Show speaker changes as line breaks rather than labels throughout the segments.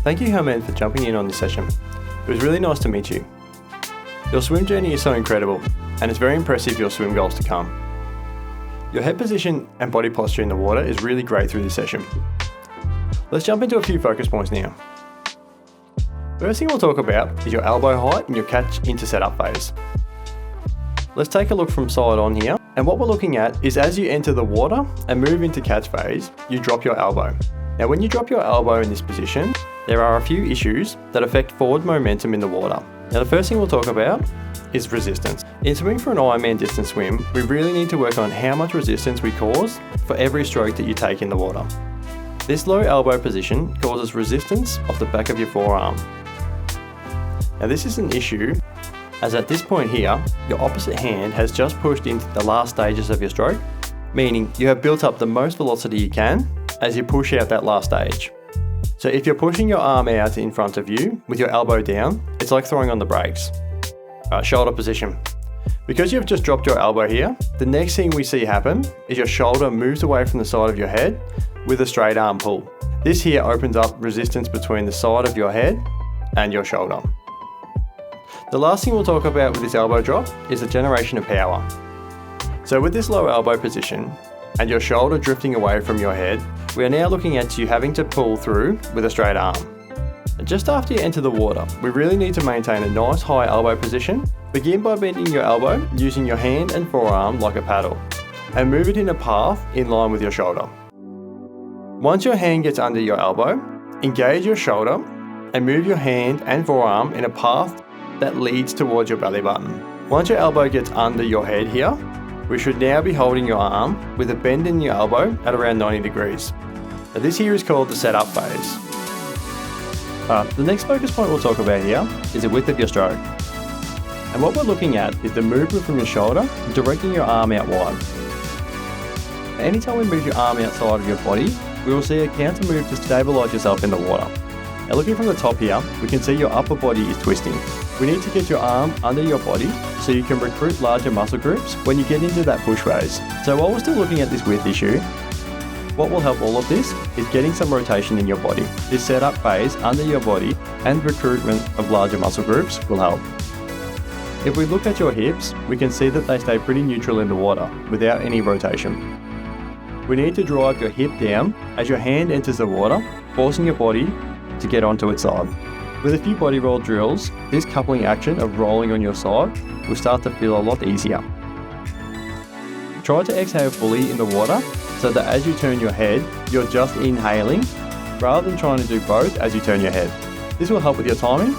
Thank you, Harmeen, for jumping in on this session. It was really nice to meet you. Your swim journey is so incredible, and it's very impressive your swim goals to come. Your head position and body posture in the water is really great through this session. Let's jump into a few focus points now. First thing we'll talk about is your elbow height and your catch into setup phase. Let's take a look from side on here, and what we're looking at is as you enter the water and move into catch phase, you drop your elbow. Now when you drop your elbow in this position, there are a few issues that affect forward momentum in the water. Now the first thing we'll talk about is resistance. In swimming for an Ironman distance swim, we really need to work on how much resistance we cause for every stroke that you take in the water. This low elbow position causes resistance off the back of your forearm. Now this is an issue as at this point here, your opposite hand has just pushed into the last stages of your stroke, meaning you have built up the most velocity you can as you push out that last stage. So if you're pushing your arm out in front of you with your elbow down, it's like throwing on the brakes. Shoulder position. Because you've just dropped your elbow here, the next thing we see happen is your shoulder moves away from the side of your head with a straight arm pull. This here opens up resistance between the side of your head and your shoulder. The last thing we'll talk about with this elbow drop is the generation of power. So with this low elbow position and your shoulder drifting away from your head, we are now looking at you having to pull through with a straight arm. And just after you enter the water, we really need to maintain a nice high elbow position. Begin by bending your elbow using your hand and forearm like a paddle, and move it in a path in line with your shoulder. Once your hand gets under your elbow, engage your shoulder and move your hand and forearm in a path that leads towards your belly button. Once your elbow gets under your head here, we should now be holding your arm with a bend in your elbow at around 90 degrees. Now this here is called the setup phase. The next focus point we'll talk about here is the width of your stroke. And what we're looking at is the movement from your shoulder, directing your arm out wide. Anytime we move your arm outside of your body, we will see a counter move to stabilise yourself in the water. Now looking from the top here, we can see your upper body is twisting. We need to get your arm under your body so you can recruit larger muscle groups when you get into that push phase. So while we're still looking at this width issue, what will help all of this is getting some rotation in your body. This setup phase under your body and recruitment of larger muscle groups will help. If we look at your hips, we can see that they stay pretty neutral in the water without any rotation. We need to drive your hip down as your hand enters the water, forcing your body to get onto its side. With a few body roll drills, this coupling action of rolling on your side will start to feel a lot easier. Try to exhale fully in the water so that as you turn your head, you're just inhaling rather than trying to do both as you turn your head. This will help with your timing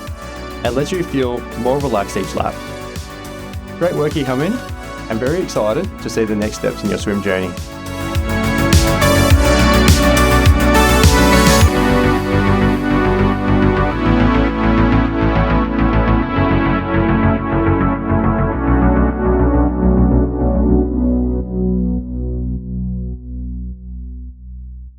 and lets you feel more relaxed each lap. Great work here, Harmeen. I'm very excited to see the next steps in your swim journey.